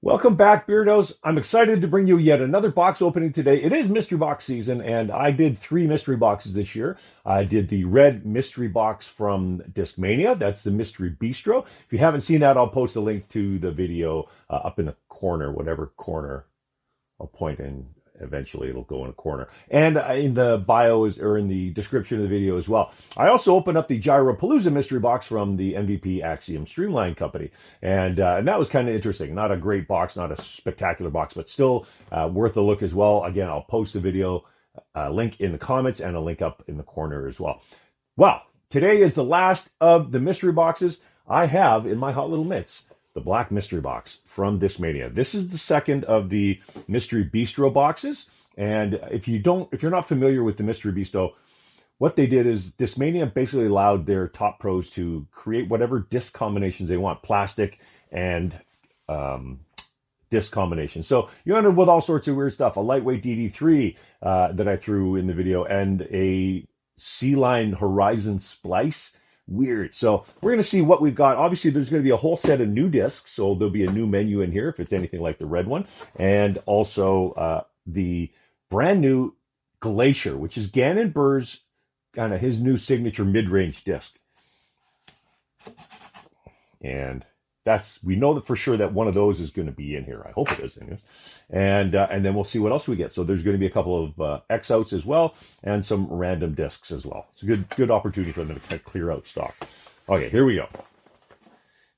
Welcome back, Beardos. I'm excited to bring you yet another box opening today. It is mystery box season, and I did 3 mystery boxes this year. I did the red mystery box from Discmania. That's the Mystery Bistro. If you haven't seen that, I'll post a link to the video up in the corner, whatever corner I'll point in. Eventually, it'll go in a corner. And in the bio or in the description of the video as well. I also opened up the Gyropalooza mystery box from the MVP Axiom Streamline Company. And that was kind of interesting. Not a great box, not a spectacular box, but still worth a look as well. Again, I'll post the video link in the comments and a link up in the corner as well. Well, today is the last of the mystery boxes I have in my hot little mitts. The Black Mystery Box from Discmania. This is the second of the Mystery Bistro boxes. And if you're not familiar with the Mystery Bistro, what they did is Discmania basically allowed their top pros to create whatever disc combinations they want, plastic and disc combinations. So you end up with all sorts of weird stuff. A lightweight DD3 that I threw in the video, and a Sea Line Horizon splice. Weird. So we're going to see what we've got. Obviously, there's going to be a whole set of new discs, so there'll be a new menu in here if it's anything like the red one, and also the brand new Glacier, which is Gannon Burr's kind of his new signature mid-range disc. And we know that for sure that one of those is going to be in here. I hope it is anyways. And then we'll see what else we get. So there's going to be a couple of X-outs as well, and some random discs as well. It's a good opportunity for them to clear out stock. Okay, here we go.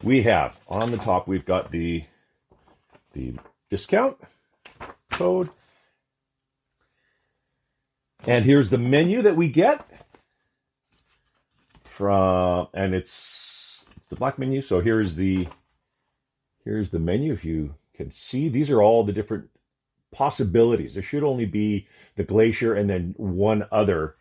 We have on the top, we've got the discount code. And here's the menu that we get and it's the black menu. So here's the menu. If you can see, these are all the different possibilities. There should only be the Glacier and then one other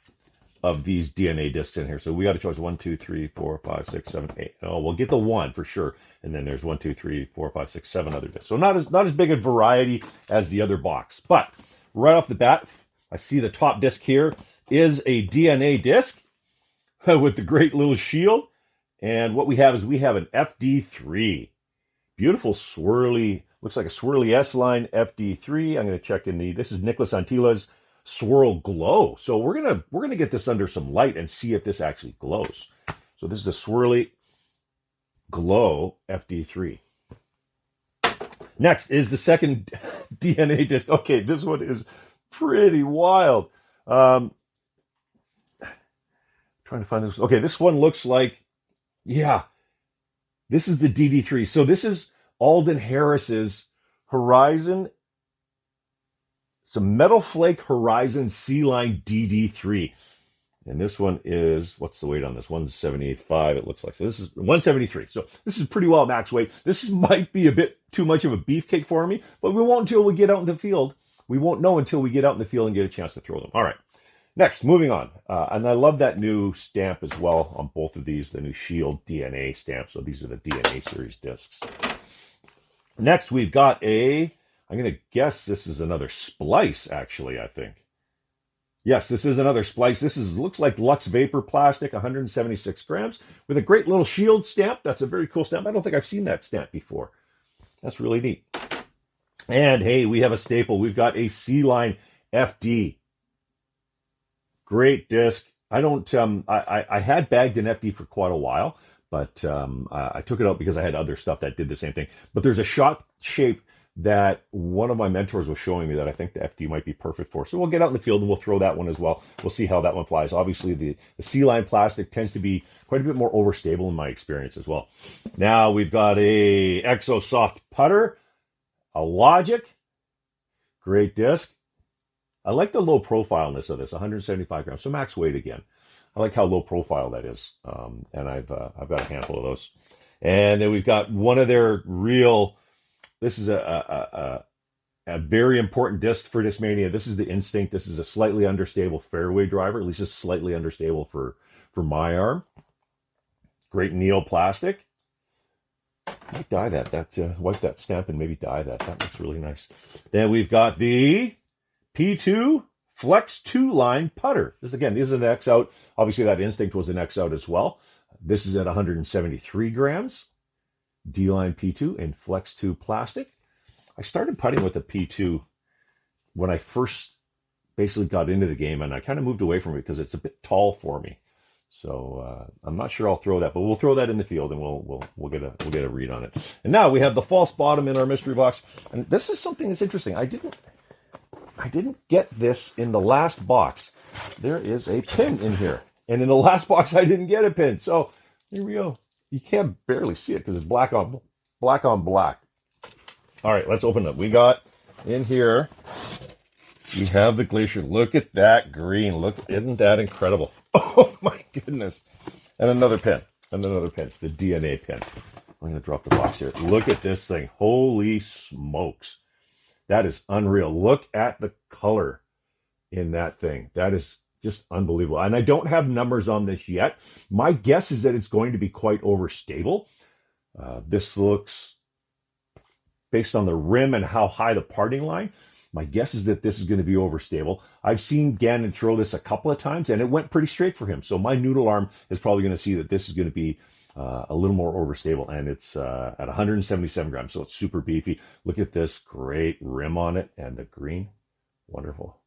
of these DNA discs in here. So we got a choice 1, 2, 3, 4, 5, 6, 7, 8. Oh, we'll get the one for sure. And then there's 1, 2, 3, 4, 5, 6, 7 other discs. So not as big a variety as the other box. But right off the bat, I see the top disc here is a DNA disc with the great little shield. And what we have is an FD3. Beautiful swirly, looks like a swirly S-line FD3. I'm going to check this is Nicholas Antila's Swirl Glow. So we're gonna get this under some light and see if this actually glows. So this is a swirly glow FD3. Next is the second DNA disc. Okay, this one is pretty wild. Trying to find this. Okay, this one looks like, yeah, this is the DD3. So this is Alden Harris's Horizon. It's a Metal Flake Horizon Sea Line DD3. And this one is, what's the weight on this? 175, it looks like. So this is 173. So this is pretty well max weight. This might be a bit too much of a beefcake for me, but we won't until we get out in the field. We won't know until we get out in the field and get a chance to throw them. All right. Next, moving on. And I love that new stamp as well on both of these, the new Shield DNA stamp. So these are the DNA series discs. Next, we've got I'm going to guess this is another splice, actually, I think. Yes, this is another splice. Looks like Lux Vapor plastic, 176 grams, with a great little Shield stamp. That's a very cool stamp. I don't think I've seen that stamp before. That's really neat. And hey, we have a staple. We've got a Sea Line FD. Great disc. I had bagged an FD for quite a while, but I took it out because I had other stuff that did the same thing. But there's a shot shape that one of my mentors was showing me that I think the FD might be perfect for. So we'll get out in the field and we'll throw that one as well. We'll see how that one flies. Obviously, the Sea Line plastic tends to be quite a bit more overstable in my experience as well. Now we've got a Exo Soft putter, a Logic, great disc. I like the low profileness of this, 175 grams, so max weight again. I like how low profile that is, and I've got a handful of those. And then we've got one of their real. This is a very important disc for Discmania. This is the Instinct. This is a slightly understable fairway driver, at least it's slightly understable for my arm. Great Neo plastic. I might dye that. Wipe that stamp and maybe dye that. That looks really nice. Then we've got the P2 Flex 2 line putter. This is an X out. Obviously, that Instinct was an X out as well. This is at 173 grams. D-line P2 in Flex 2 plastic. I started putting with a P2 when I first basically got into the game, and I kind of moved away from it because it's a bit tall for me. So I'm not sure I'll throw that, but we'll throw that in the field, and we'll get a read on it. And now we have the false bottom in our mystery box, and this is something that's interesting. I didn't get this in the last box. There is a pin in here, and in the last box I didn't get a pin. So here we go. You can't barely see it because it's black on black. All right, let's open it up. We got in here. We have the Glacier. Look at that green. Look, isn't that incredible? Oh my goodness. And another pin. And another pin. The DNA pin. I'm going to drop the box here. Look at this thing. Holy smokes. That is unreal. Look at the color in that thing. That is just unbelievable. And I don't have numbers on this yet. My guess is that it's going to be quite overstable. This looks, based on the rim and how high the parting line, my guess is that this is going to be overstable. I've seen Gannon throw this a couple of times, and it went pretty straight for him. So my noodle arm is probably going to see that this is going to be a little more overstable, and it's at 177 grams, so it's super beefy. Look at this great rim on it, and the green. Wonderful.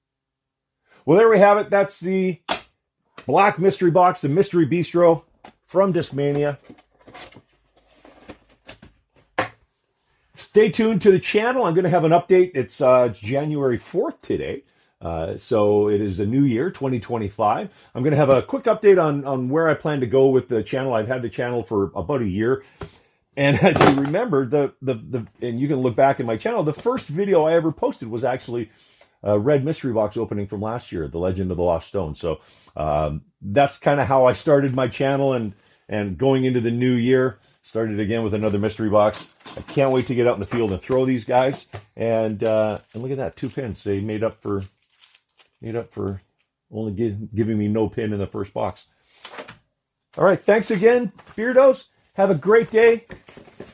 Well, there we have it. That's the black mystery box, the Mystery Bistro from Discmania. Stay tuned to the channel. I'm going to have an update. It's January 4th today. So it is a new year, 2025. I'm going to have a quick update on where I plan to go with the channel. I've had the channel for about a year. And as you remember, and you can look back in my channel, the first video I ever posted was actually a red mystery box opening from last year, The Legend of the Lost Stone. So that's kind of how I started my channel, and going into the new year, started again with another mystery box. I can't wait to get out in the field and throw these guys. And look at that, 2 pins. They made up for only giving me no pin in the first box. All right, thanks again, Beardos. Have a great day.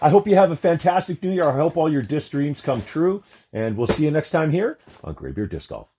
I hope you have a fantastic new year. I hope all your disc dreams come true. And we'll see you next time here on Greybeard Disc Golf.